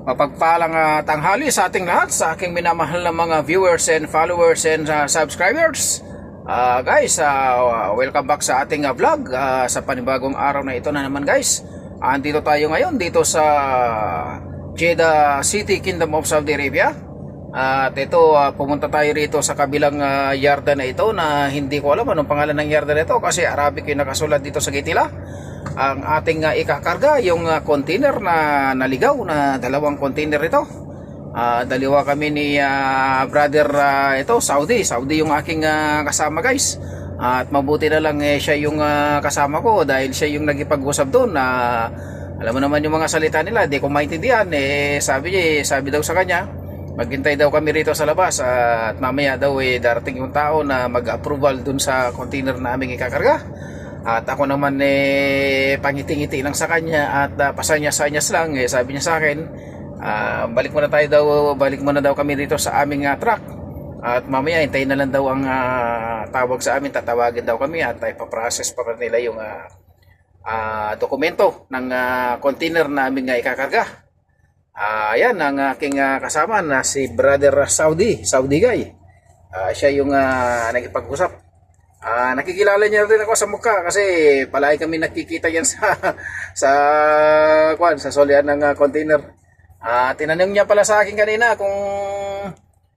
Mapagpalang tanghali sa ating lahat, sa aking minamahal na mga viewers and followers and subscribers. Guys, welcome back sa ating vlog sa panibagong araw na ito na naman guys. Andito tayo ngayon dito sa Jeddah City, Kingdom of Saudi Arabia. At ito, pumunta tayo rito sa kabilang yarda na ito na hindi ko alam anong pangalan ng yarda na ito kasi Arabic yung nakasulat dito sa gitila. Ang ating ikakarga, yung container na naligaw na dalawang container ito. Dalawa kami ni brother ito, Saudi yung aking kasama guys. At mabuti na lang siya yung kasama ko dahil siya yung nagipag-usap doon. Alam mo naman yung mga salita nila, di ko maintindihan. Sabi daw sa kanya, maghintay daw kami rito sa labas at mamaya daw darating yung tao na mag-approval dun sa container na aming ikakarga. At ako naman pangiti-ngiti lang sa kanya at pasanyas-anyas lang. Sabi niya sa akin, balik muna daw kami dito sa aming truck. At mamaya hintayin na lang daw ang tawag sa amin, tatawagin daw kami at ipaprocess pa nila yung dokumento ng container na aming ikakarga. Ayan ang aking kasama na si brother Saudi guy. Siya yung nagipag-usap. Nakikilala niya rin ako sa mukha kasi palagi kami nakikita yan sa solian ng container. Tinanong niya pala sa akin kanina kung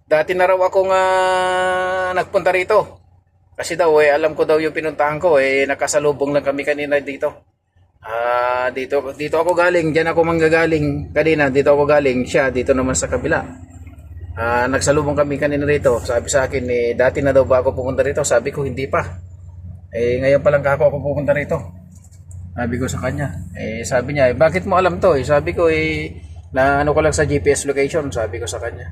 dati na raw akong nagpunta rito. Kasi daw alam ko daw yung pinuntahan ko nakasalubong lang kami kanina dito. Dito ako galing, diyan ako manggagaling kanina, dito ako galing, siya dito naman sa kabila. Nagsalubong kami kanina rito. Sabi sa akin, dati na daw ba ako pumunta rito? Sabi ko, hindi pa. Ngayon pa lang ako pupunta rito. Sabi ko sa kanya. Sabi niya, bakit mo alam to? Sabi ko, na ano ko lang sa GPS location. Sabi ko sa kanya.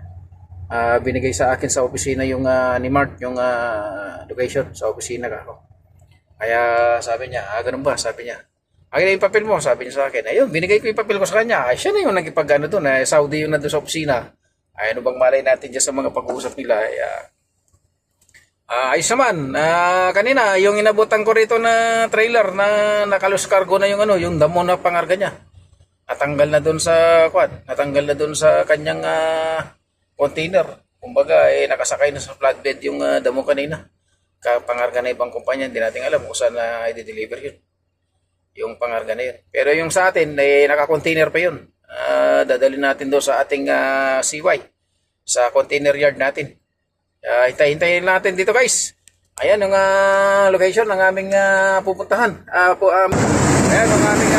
Binigay sa akin sa opisina yung ni Mart, yung location sa opisina ako. Kaya sabi niya, ganun ba? Sabi niya. Akin na yung papel mo, sabi niya sa akin. Ayun, binigay ko yung papel ko sa kanya. Siya na yung nagipag-ano doon. Saudi yung nandun sa opisina. Ano bang malay natin dyan sa mga pag-uusap nila? Ayos naman. Kanina, yung inabutan ko rito na trailer na nakalos cargo na yung damo na pangarga niya. Natanggal na doon sa kanyang container. Kumbaga, nakasakay na sa flatbed yung damo kanina. Pangarga na ibang kumpanya, hindi natin alam kung saan na i-deliver yun. Yung pangarga na yun. Pero yung sa atin, naka-container pa yun. Dadalhin natin doon sa ating CY sa container yard natin. Hintayin natin dito guys. Ayan ang location ng aming pupuntahan. Ayan ang aming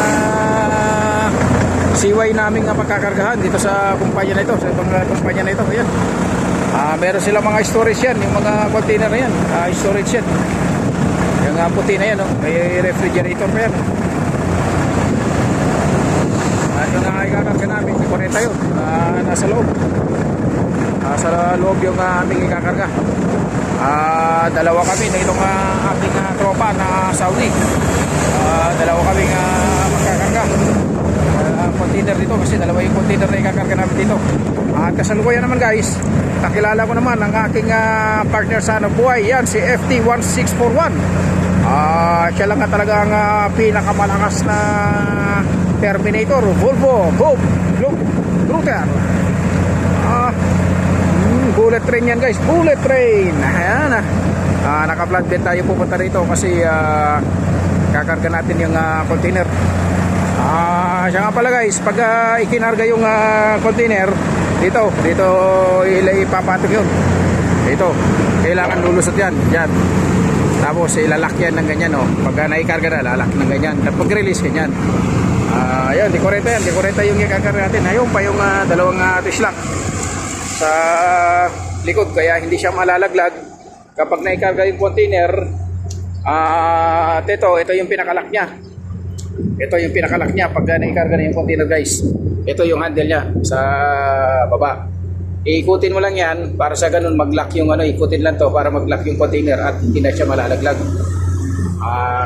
CY naming pagkakargahan dito sa kumpanya na ito, sa ibang kumpanya na ito. Ayan. Meron silang mga storage yan, yung mga container na yan. Storage yan. Yung puti na yan, may refrigerator pa yan. Yung ikakarga namin, di ko rin tayo. Nasa loob. Sa loob yung aming ikakarga. Dalawa kami na itong aking tropa na Saudi. Dalawa kaming magkakarga. Container dito kasi dalawa yung container na ikakarga namin dito. At kasalukuyan naman guys, nakilala ko naman ang aking partner sa buhay. Yan, si FT1641. Siya lang talaga ang pinakamalakas na Terminator, Volvo, Router. Bullet train yan guys, bullet train. Ayan naka-flatbed tayo pupunta rito kasi kakarga natin yung container. Siya nga pala guys, pag ikinarga yung container dito ipapatok yun. Dito, kailangan lulusot yan. Tapos ilalak yan ng ganyan pag naikarga na, lalak ng ganyan. Pag release ganyan. Ayun, di koreta yung ikakarga natin. Ayun pa yung dalawang twist lock sa likod kaya hindi siya malalaglag kapag naikarga yung container. Ito yung pinakalak niya. Ito yung pinakalak niya pag naikarga na yung container guys. Ito yung handle niya sa baba. Iikutin mo lang yan para sa ganun mag-lock yung ikutin lang to para mag-lock yung container at hindi na siya malalaglag.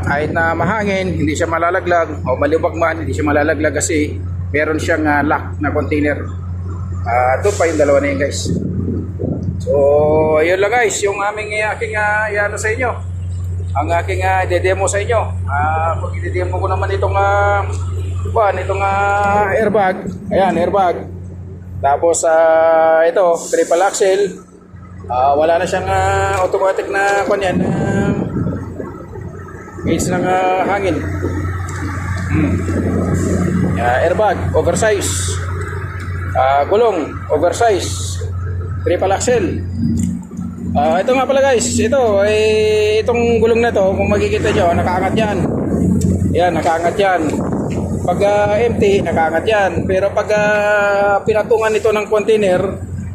Kahit na mahangin, hindi siya malalaglag o maliwag man, hindi siya malalaglag kasi meron siyang lock na container. Ito pa yung dalawa na yun guys. So ayun lang guys, yung aking sa inyo, ang aking i-demo sa inyo. Pag i-demo ko naman itong airbag. Ayan, airbag. Tapos ito, triple axle. Wala na siyang automatic na kanyan, gauge ng hangin. Airbag, oversize. Gulong, oversize. Triple axle. Ito nga pala guys, itong gulong na to, kung makikita nyo, nakaangat yan. Yan, nakaangat yan. Pag empty, nakaangat yan. Pero pag pinatungan ito ng container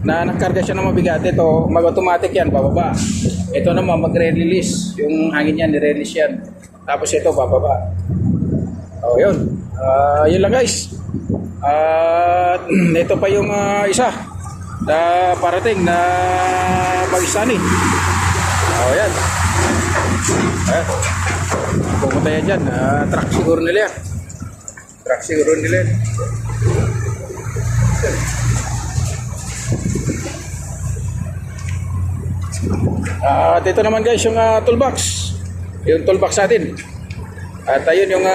na nagkarga siya ng mabigat, ito, mag-automatic yan, bababa. Ito naman, mag-release. Yung hangin yan, nirelease yan. Tapos ito, bababa. Yun. Yun lang guys. Ito pa yung isa na parating na Pakistani. Yan. Pumunta yan dyan. Truck siguro nila yan. At ito naman guys yung toolbox. Yung toolbox natin. At ayun yung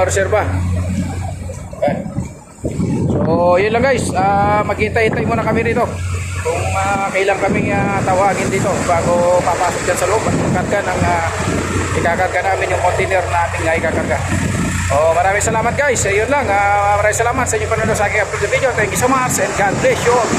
reserva. So yun lang guys. Maghintay-hintay muna kami rito kung kailan kaming tawagin dito bago papasok dyan sa loob at ikakarga namin yung container na ating ikakarga. Maraming salamat guys. Yun lang. Maraming salamat sa inyo panonood sa aking upload video. Thank you so much and God bless you all.